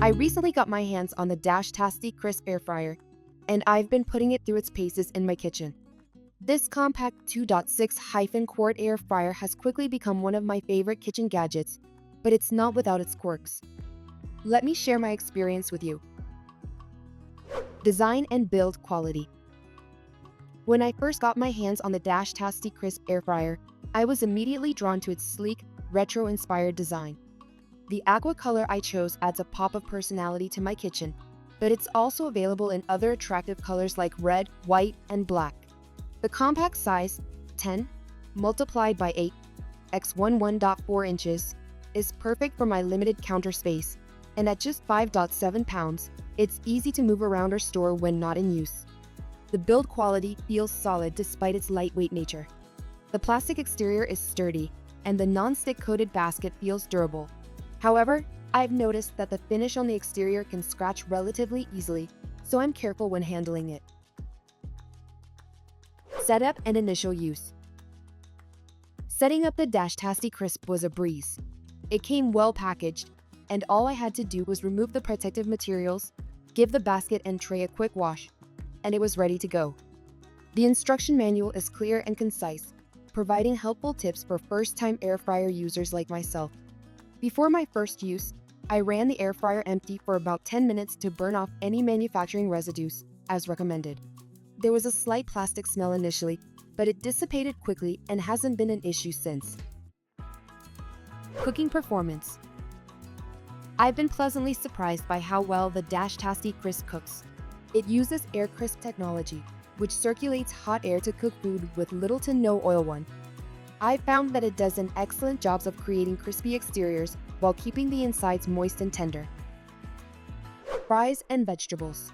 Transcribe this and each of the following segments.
I recently got my hands on the Tasti-Crisp air fryer, and I've been putting it through its paces in my kitchen. This compact 2.6-quart air fryer has quickly become one of my favorite kitchen gadgets, but it's not without its quirks. Let me share my experience with you. Design and build quality. When I first got my hands on the Tasti-Crisp air fryer, I was immediately drawn to its sleek, retro-inspired design. The aqua color I chose adds a pop of personality to my kitchen, but it's also available in other attractive colors like red, white, and black. The compact size, 10 multiplied by 8 x 1.4 inches, is perfect for my limited counter space, and at just 5.7 pounds, it's easy to move around or store when not in use. The build quality feels solid despite its lightweight nature. The plastic exterior is sturdy, and the non-stick coated basket feels durable. However, I've noticed that the finish on the exterior can scratch relatively easily, so I'm careful when handling it. Setup and initial use. Setting up the Tasti-Crisp was a breeze. It came well packaged, and all I had to do was remove the protective materials, give the basket and tray a quick wash, and it was ready to go. The instruction manual is clear and concise, providing helpful tips for first-time air fryer users like myself. Before my first use, I ran the air fryer empty for about 10 minutes to burn off any manufacturing residues, as recommended. There was a slight plastic smell initially, but it dissipated quickly and hasn't been an issue since. Cooking performance. I've been pleasantly surprised by how well the Tasti-Crisp cooks. It uses air crisp technology, which circulates hot air to cook food with little to no oil. I've found that it does an excellent job of creating crispy exteriors while keeping the insides moist and tender. Fries and vegetables.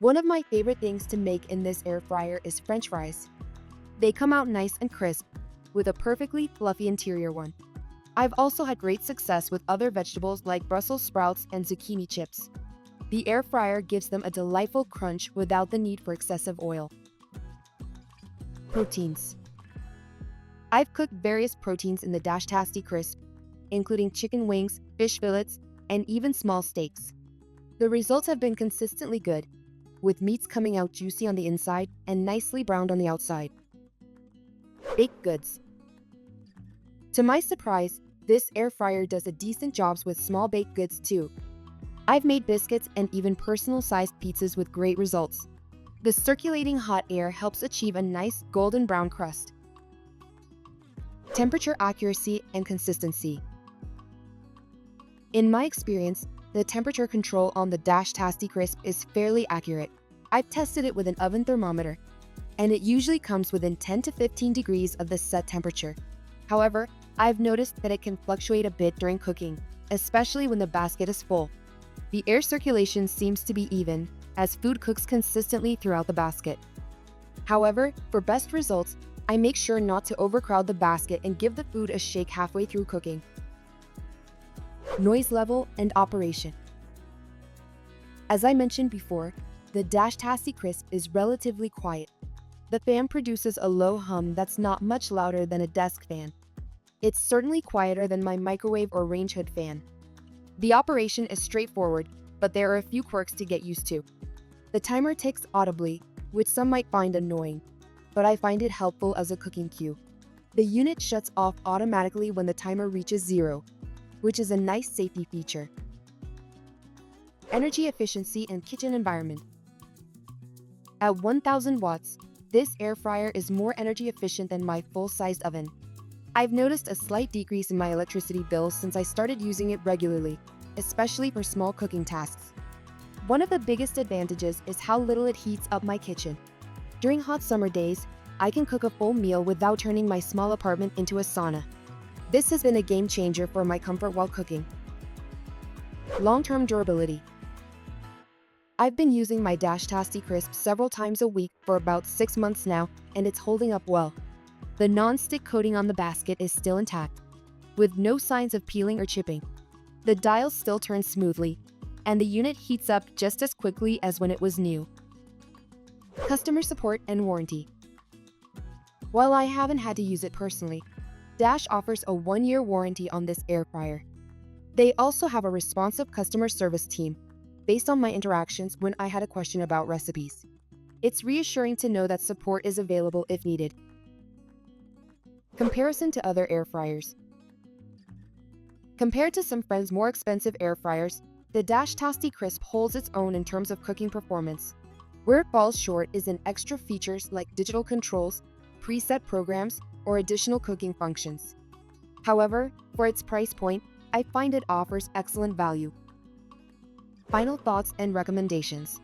One of my favorite things to make in this air fryer is French fries. They come out nice and crisp, with a perfectly fluffy interior one. I've also had great success with other vegetables like Brussels sprouts and zucchini chips. The air fryer gives them a delightful crunch without the need for excessive oil. Proteins. I've cooked various proteins in the Tasti-Crisp, including chicken wings, fish fillets, and even small steaks. The results have been consistently good, with meats coming out juicy on the inside and nicely browned on the outside. Baked goods. To my surprise, this air fryer does a decent job with small baked goods too. I've made biscuits and even personal-sized pizzas with great results. The circulating hot air helps achieve a nice golden brown crust. Temperature accuracy and consistency. In my experience, the temperature control on the Tasti-Crisp is fairly accurate. I've tested it with an oven thermometer, and it usually comes within 10 to 15 degrees of the set temperature. However, I've noticed that it can fluctuate a bit during cooking, especially when the basket is full. The air circulation seems to be even, as food cooks consistently throughout the basket. However, for best results, I make sure not to overcrowd the basket and give the food a shake halfway through cooking. Noise level and operation. As I mentioned before, the Tasti-Crisp is relatively quiet. The fan produces a low hum that's not much louder than a desk fan. It's certainly quieter than my microwave or range hood fan. The operation is straightforward, but there are a few quirks to get used to. The timer ticks audibly, which some might find annoying, but I find it helpful as a cooking cue. The unit shuts off automatically when the timer reaches 0, which is a nice safety feature. Energy efficiency and kitchen environment. At 1000 watts, this air fryer is more energy efficient than my full-sized oven. I've noticed a slight decrease in my electricity bill since I started using it regularly, especially for small cooking tasks. One of the biggest advantages is how little it heats up my kitchen. During hot summer days, I can cook a full meal without turning my small apartment into a sauna. This has been a game changer for my comfort while cooking. Long-term durability. I've been using my Tasti-Crisp several times a week for about 6 months now, and it's holding up well. The non-stick coating on the basket is still intact, with no signs of peeling or chipping. The dial still turns smoothly, and the unit heats up just as quickly as when it was new. Customer support and warranty. While I haven't had to use it personally, Dash offers a 1-year warranty on this air fryer. They also have a responsive customer service team based on my interactions when I had a question about recipes. It's reassuring to know that support is available if needed. Comparison to other air fryers. Compared to some friends' more expensive air fryers, the Tasti-Crisp holds its own in terms of cooking performance. Where it falls short is in extra features like digital controls, preset programs, or additional cooking functions. However, for its price point, I find it offers excellent value. Final thoughts and recommendations.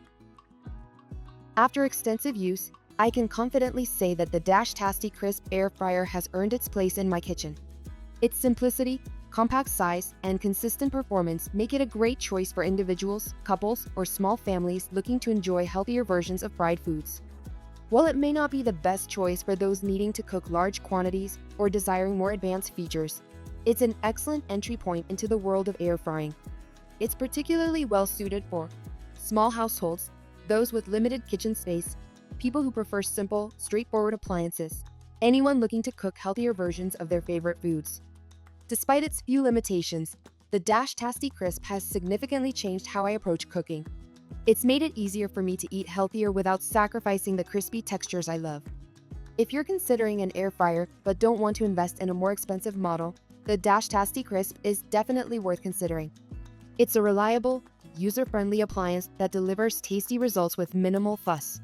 After extensive use, I can confidently say that the Tasti-Crisp air fryer has earned its place in my kitchen. Its simplicity, compact size, and consistent performance make it a great choice for individuals, couples, or small families looking to enjoy healthier versions of fried foods. While it may not be the best choice for those needing to cook large quantities or desiring more advanced features, it's an excellent entry point into the world of air frying. It's particularly well suited for small households, those with limited kitchen space, people who prefer simple, straightforward appliances, anyone looking to cook healthier versions of their favorite foods. Despite its few limitations, the Tasti-Crisp has significantly changed how I approach cooking. It's made it easier for me to eat healthier without sacrificing the crispy textures I love. If you're considering an air fryer but don't want to invest in a more expensive model, the Tasti-Crisp is definitely worth considering. It's a reliable, user-friendly appliance that delivers tasty results with minimal fuss.